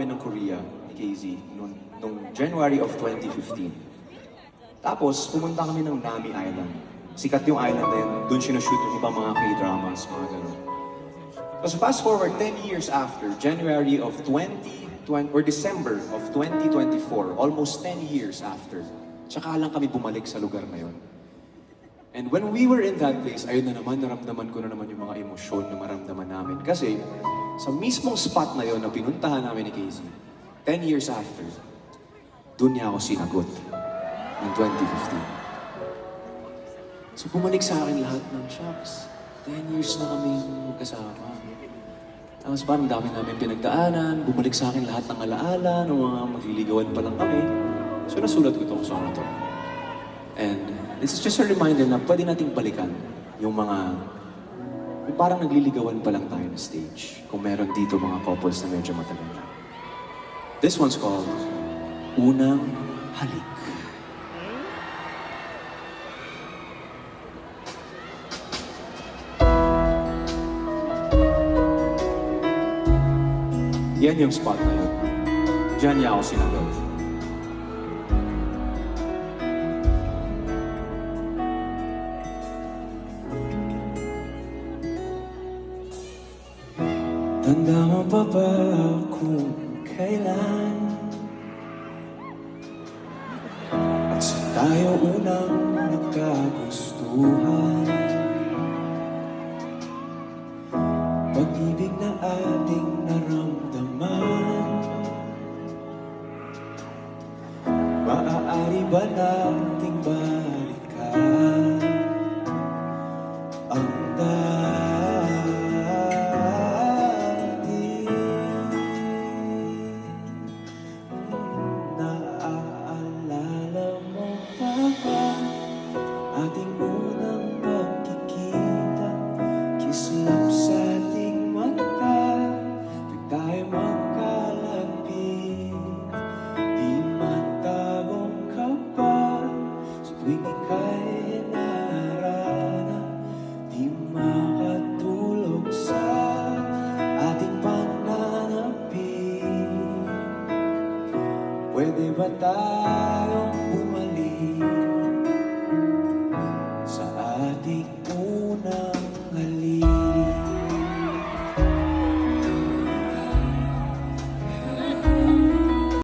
kami ng Korea ni KZ nung January of 2015. Tapos, pumunta kami ng Nami Island. Sikat yung island na yun. Doon sinushoot yung ibang mga K-dramas, mga gano'n. So fast forward 10 years after, January of 2020, or December of 2024, almost 10 years after, tsaka lang kami bumalik sa lugar na yun. And when we were in that place, ayun na naman, naramdaman ko na naman yung mga emosyon na maramdaman namin. Kasi sa mismong spot na yun na pinuntahan namin ni KZ, 10 years after, doon niya ako sinagot ng 2015. So bumalik sa akin lahat ng shocks. 10 years na kami magkasama. Tapos parang dami namin pinagdaanan, bumalik sa akin lahat ng alaala, ng mga magliligawan pa lang kami. So nasulat ko itong song na to. And this is just a reminder na pwede nating balikan yung mga yung parang nagliligawan pa lang tayo na stage. Kung meron dito mga couples na medyo matagal na. This one's called Unang Halik. Yan yung spot na yun. Diyan niya ako sinagot. Tanda mo pa ba kung kailan at saan tayo unang nagkagustuhan? Pag-ibig na ating naramdaman, maaari ba nating ba